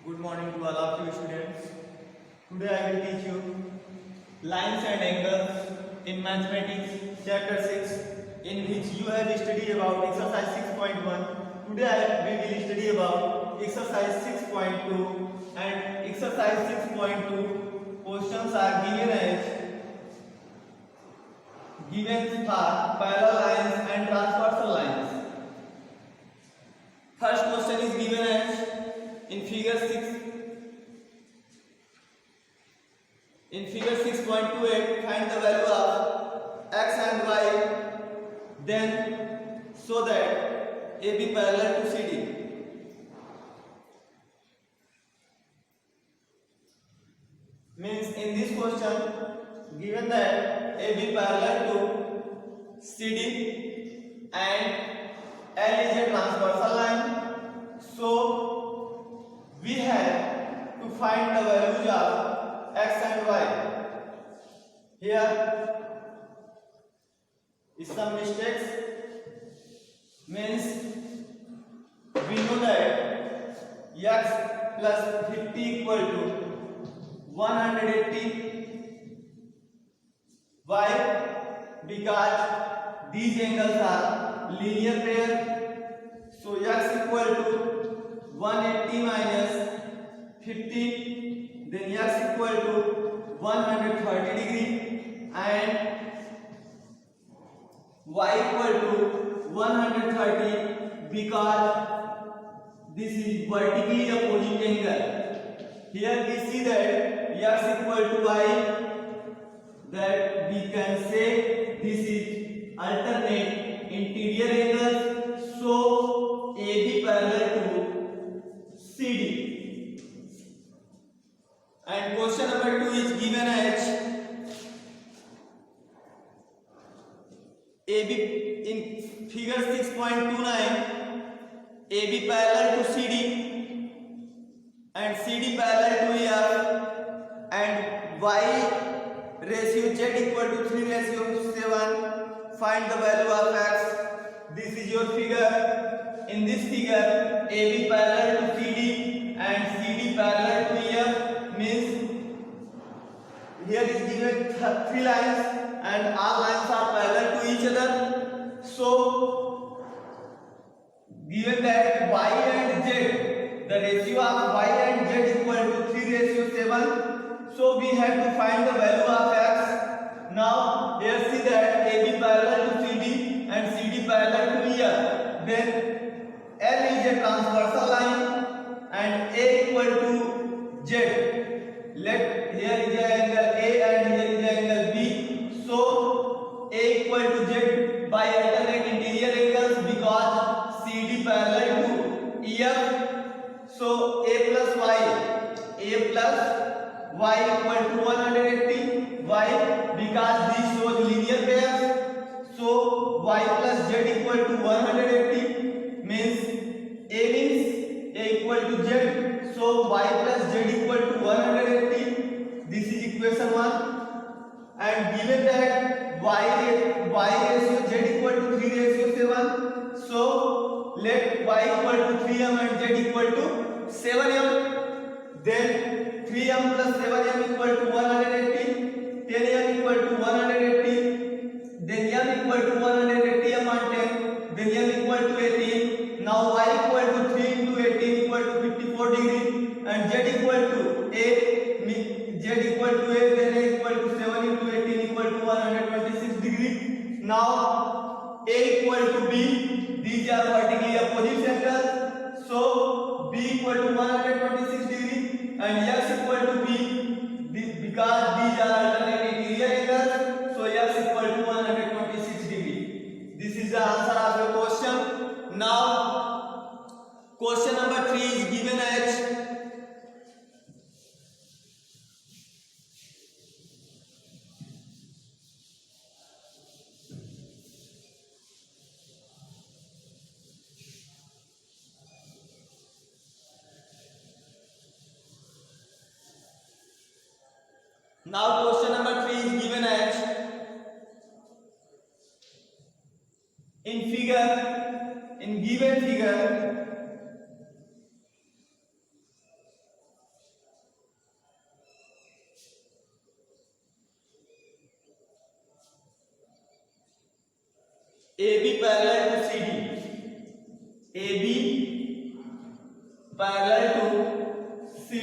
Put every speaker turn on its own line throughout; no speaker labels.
Good morning to all of you students. Today I will teach you lines and angles in mathematics chapter 6, in which you have studied about exercise 6.1. Today we will study about exercise 6.2, and exercise 6.2 questions are given for parallel lines and transversal lines. First question is given as in figure 6.28, find the value of x and y, then so that AB parallel to CD. Means in this question given that AB parallel to CD and L is a transversal line, so we have to find the values of x and y. Here is some mistakes. Means we know that x plus 50 equal to 180, why? Because these angles are linear pair. So x equal to 180 minus 50, then x equal to 130 degree, and y equal to 130 because this is vertically opposite angle. Here we see that x equal to y, that we can say this is alternate interior angles, so AB parallel to CD. And question number 2 is given as AB in figure 6.29, AB parallel to CD and CD parallel to EF, and Y ratio Z equal to 3 ratio 7. Find the value of x. This is your figure. In this figure, AB parallel to CD and CD parallel to EF, means here is given 3 lines and all lines are parallel to each other. So given that y and z, the ratio of y and z equal to 3 ratio 7, so we have to find the value of x. Now here see that AB parallel to CD and CD parallel to EF, then L is a transversal line and A equal to Z. Let here is a angle A and here is a angle B, so A equal to Z by alternate interior angles because CD parallel to EF, so A plus Y equal to 180. Why? Because these shows linear pairs, so Y plus Z equal to 180, means A means A equal to Z, so Y plus Z equal to 180. This is equation 1. And given that Y ratio Z equal to 3 ratio 7, so let Y equal to 3m and Z equal to 7m, then 3m plus 7m equal to 180, 10m equal to 180, then m equal to 180m on 10, then m equal to 18. Now Y equal to 3 into 18 equal to 54 degree, and Z equal to A, then A equal to 7 into 18 equal to 126 degree. Now A equal to B, these are vertically opposite angles, so B equal to 126 degree, and x equal to B, because these are alternate interior angles, so x equal to 126 degree. This is the answer of your question. Now question number 3 is given as is given as in given figure AB parallel to CD, AB parallel to CD,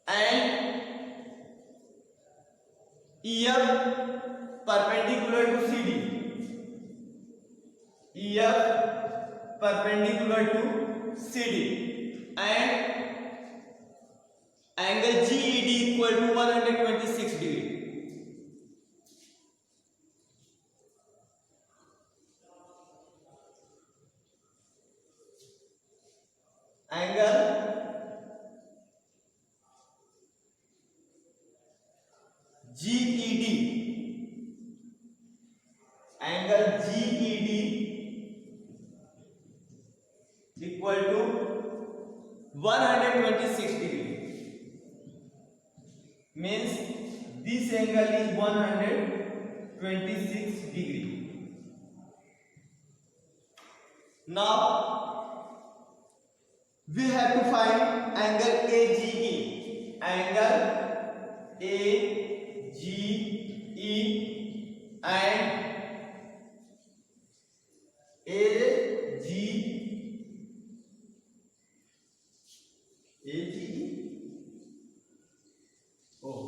and EF perpendicular to CD, EF perpendicular to CD, and angle GED equal to 126 degree. Angle GED, angle GED equal to 126 degree, means this angle is 126 degree. Now we have to find angle AGE, angle AGE and AGE, oh,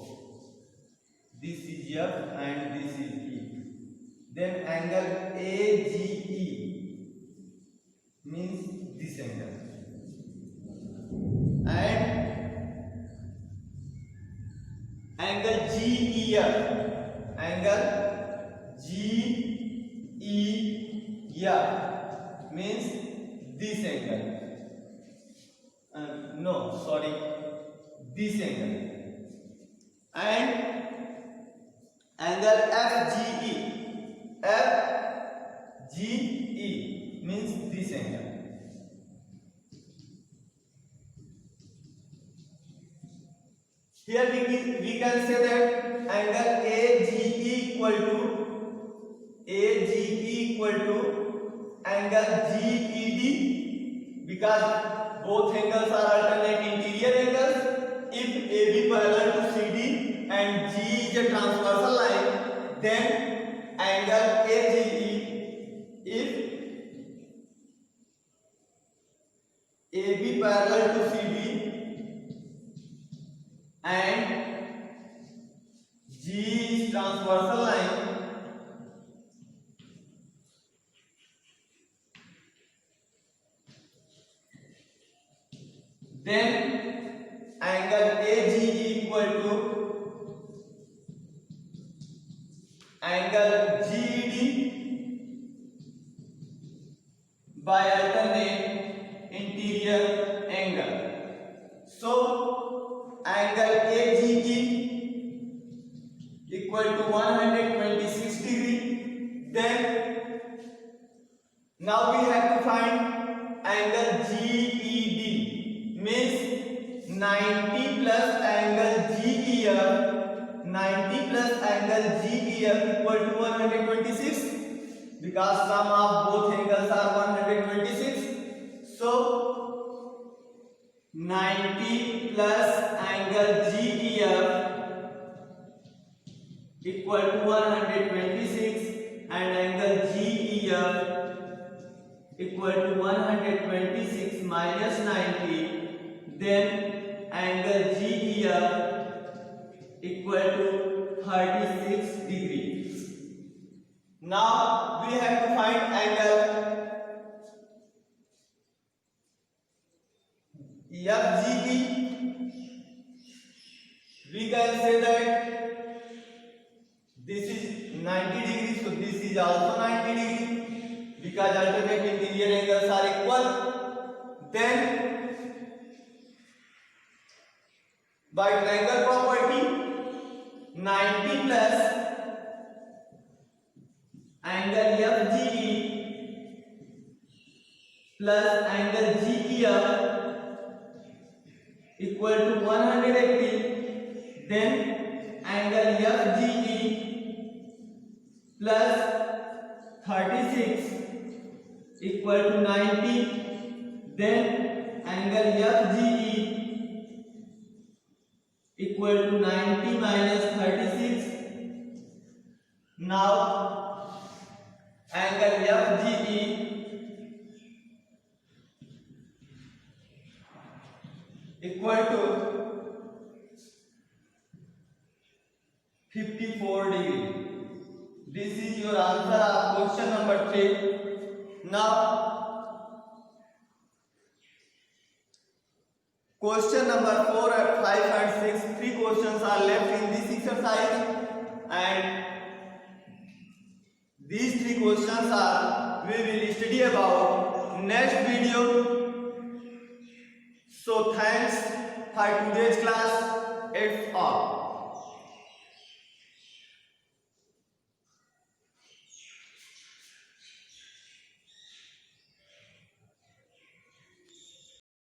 this is F and this is E. Then angle AGE means this angle, and angle GEF, angle GEF means this angle. No, sorry, this angle. And angle FGE, FGE means this angle. Here we can say that angle AGE equal to angle GED, because both angles are alternate interior angles. If AB parallel to CD and G is a transversal line, then angle AGE, if AB parallel to CD and G is transversal line, then angle AGE equal to angle GED by alternate interior angle. So angle AGE equal to 126 degree. Then now we have to find angle GED, means 90 plus angle GEF, 90 plus angle GEF equal to 126, because sum of both angles are 126. So 90 plus angle GEF equal to 126 and angle GEF equal to 126 minus 90, then angle GEF equal to 36 degrees. Now we have to find angle FGE. We can say that this is 90 degrees, so this is also 90 degrees, because alternate interior angles are equal. Then by triangle property, 90 plus angle FGE plus angle GEF equal to 180. Then angle FGE plus 36 equal to 90. Then angle FGE equal to 90 minus 36. Now angle FGE equal to 54 degree. This is your answer of question number 3. Now question number 4, 5 and 6, 3 questions are left in this exercise, and these 3 questions are we will study about next video. So thanks for today's class. It's all.